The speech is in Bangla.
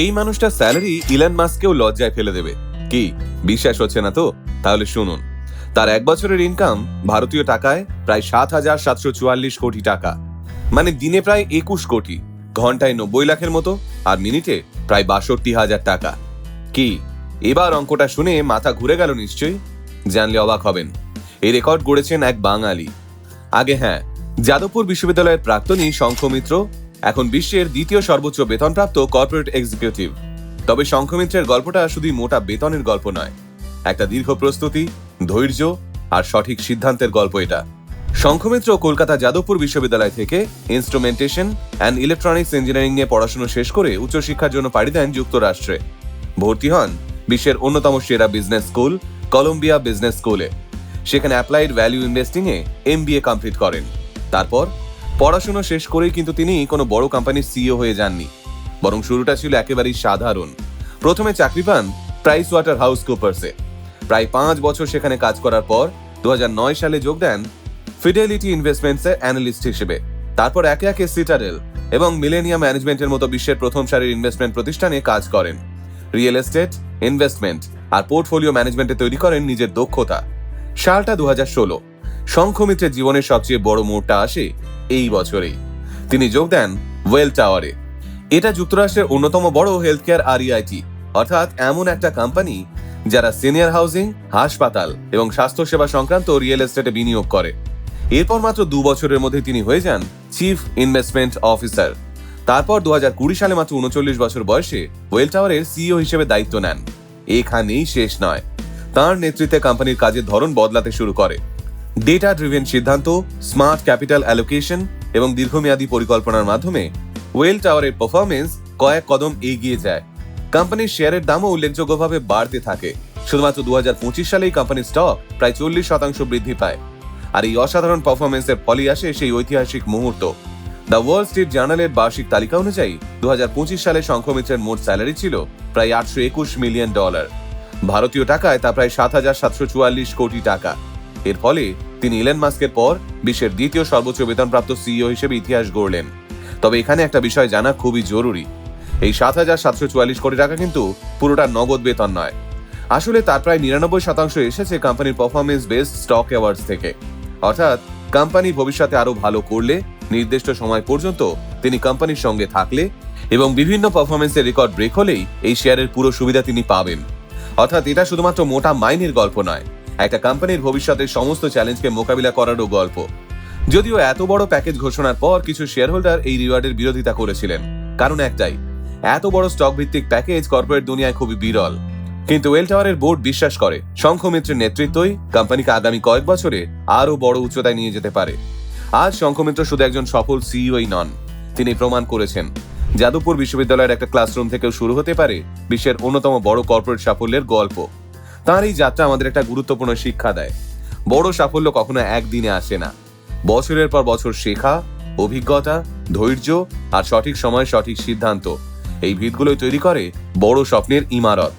এই মানুষটার স্যালারি ইলন মাস্ককেও লজ্জায় ফেলে দেবে। কি বিশ্বাস হচ্ছে না তো? তাহলে শুনুন। তার এক বছরের ইনকাম ভারতীয় টাকায় প্রায় ৭,৭৪৪ কোটি টাকা, মানে দিনে প্রায় ২১ কোটি, ঘন্টায় ৯০ লাখের মতো, আর মিনিটে প্রায় ৬২,০০০ টাকা। কি এবার অঙ্কটা শুনে মাথা ঘুরে গেল নিশ্চয়ই? জানলে অবাক হবেন, এই রেকর্ড গড়েছেন এক বাঙালি। আগে হ্যাঁ, যাদবপুর বিশ্ববিদ্যালয়ের প্রাক্তনী শঙ্খ মিত্র এখন বিশ্বের দ্বিতীয় সর্বোচ্চ বেতনপ্রাপ্ত কর্পোরেট এক্সিকিউটিভ। তবে শঙ্খ মিত্রের গল্পটা শুধু মোটা বেতনের গল্প নয়, একটা দীর্ঘ প্রস্তুতি, ধৈর্য আর সঠিক সিদ্ধান্তের গল্প এটা। শঙ্খ মিত্র কলকাতা যাদবপুর বিশ্ববিদ্যালয় থেকে ইনস্ট্রুমেন্টেশন অ্যান্ড ইলেকট্রনিক্স ইঞ্জিনিয়ারিং নিয়ে পড়াশোনা শেষ করে উচ্চশিক্ষার জন্য পাড়ি দেন যুক্তরাষ্ট্রে। ভর্তি হন বিশ্বের অন্যতম সেরা বিজনেস স্কুল কলম্বিয়া বিজনেস স্কুলে। সেখানে অ্যাপ্লাইড ভ্যালু ইনভেস্টিং এ MBA কমপ্লিট করেন। তারপর পড়াশোনা শেষ করেই কিন্তু তিনি কোনো বড় কোম্পানির CEO হয়ে যাননি, বরং শুরুটা ছিল একেবারেই সাধারণ। প্রথমে চাকরি পান প্রাইস ওয়াটার হাউস কুপার্সে। প্রায় 5 বছর সেখানে কাজ করার পর 2009 সালে যোগ দেন ফিডেলিটি ইনভেস্টমেন্টসে অ্যানালিস্ট হিসেবে। তারপর একে একে সিটাডেল এবং মিলেনিয়াম ম্যানেজমেন্টের মতো বিশ্বের প্রথম সারির ইনভেস্টমেন্ট প্রতিষ্ঠানে কাজ করেন। রিয়েল এস্টেট, ইনভেস্টমেন্ট আর পোর্টফোলিও ম্যানেজমেন্টে তৈরি করেন নিজের দক্ষতা। সালটা 2016। শঙ্খ মিত্রের জীবনের সবচেয়ে বড় মোড়টা আসে এই বছরেই। তিনি যোগ দেন ওয়েল টাওয়ারে। এটা যুক্তরাষ্ট্রের অন্যতম বড় হেলথ কেয়ার REIT, অর্থাৎ এমন একটা কোম্পানি যারা সিনিয়র হাউজিং, হাসপাতাল এবং স্বাস্থ্যসেবা সংক্রান্ত রিয়েল এস্টেটে বিনিয়োগ করে। এরপর মাত্র 2 বছরের মধ্যে তিনি হয়ে যান চিফ ইনভেস্টমেন্ট অফিসার। তারপর 2020 সালে মাত্র 39 বছর বয়সে ওয়েল টাওয়ারের CEO হিসেবে দায়িত্ব নেন। এখানেই শেষ নয়, তার নেতৃত্বে কোম্পানির কাজের ধরন বদলাতে শুরু করে। ডেটা ড্রিভেন সিদ্ধান্ত, স্মার্ট ক্যাপিটাল অ্যালোকেশন এবং দীর্ঘমেয়াদী পরিকল্পনার মাধ্যমে ওয়েল টাওয়ারের পারফরমেন্স কয়েক কদম এগিয়ে যায়। কোম্পানির শেয়ারের দামও উল্লেখযোগ্যভাবে বাড়তে থাকে। শুধুমাত্র 2025 সালেই কোম্পানির স্টক প্রায় 40% বৃদ্ধি পায়। আর এই অসাধারণ পারফরমেন্সের ফলে আসে সেই ঐতিহাসিক মুহূর্ত। দ্য ওয়াল স্ট্রিট জার্নালের বার্ষিক তালিকা অনুযায়ী 2025 সালে শঙ্খ মিত্রের মোট স্যালারি ছিল প্রায় $821 মিলিয়ন। ভারতীয় টাকায় তা প্রায় 7,744 কোটি টাকা। এর ফলে তিনি ইলন মাস্কের পর বিশ্বের দ্বিতীয় সর্বোচ্চ বেতনপ্রাপ্ত CEO হিসেবে ইতিহাস গড়লেন। তবে এখানে একটা বিষয় জানা খুবই জরুরি, এই 7,744 কোটি টাকা কিন্তু পুরোটা নগদ বেতন নয়। আসলে তার প্রায় 99% এসেছে কোম্পানির পারফরমেন্স বেসড স্টক অ্যাওয়ার্ডস থেকে। অর্থাৎ কোম্পানি ভবিষ্যতে আরো ভালো করলে, নির্দিষ্ট সময় পর্যন্ত তিনি কোম্পানির সঙ্গে থাকলে এবং বিভিন্ন পারফরমেন্সের রেকর্ড ব্রেক হলেই এই শেয়ারের পুরো সুবিধা তিনি পাবেন। অর্থাৎ এটা শুধুমাত্র মোটা মাইনের গল্প নয়, একটা কোম্পানির ভবিষ্যতের সমস্ত চ্যালেঞ্জকে মোকাবিলা করারও গল্প। যদিও এত বড় প্যাকেজ ঘোষণার পর কিছু শেয়ার হোল্ডার এই রিওয়ার্ডের বিরোধিতা করেছিলেন, কারণ একটাই, এত বড় স্টক ভিত্তিক প্যাকেজ কর্পোরেট দুনিয়ায় খুবই বিরল। কিন্তু ওয়েল টাওয়ারের বোর্ড বিশ্বাস করে শঙ্খ মিত্রের নেতৃত্বই কোম্পানিকে আগামী কয়েক বছরে আরো বড় উচ্চতায় নিয়ে যেতে পারে। আজ শঙ্খ মিত্র শুধু একজন সফল CEOই নন, তিনি প্রমাণ করেছেন যাদবপুর বিশ্ববিদ্যালয়ের একটা ক্লাসরুম থেকেও শুরু হতে পারে বিশ্বের অন্যতম বড় কর্পোরেট সাফল্যের গল্প। তার এই যাত্রা আমাদের একটা গুরুত্বপূর্ণ শিক্ষা দেয়, বড় সাফল্য কখনো একদিনে আসে না। বছরের পর বছর শেখা, অভিজ্ঞতা, ধৈর্য আর সঠিক সময়ে সঠিক সিদ্ধান্ত, এই ভিতগুলোই তৈরি করে বড় স্বপ্নের ইমারত।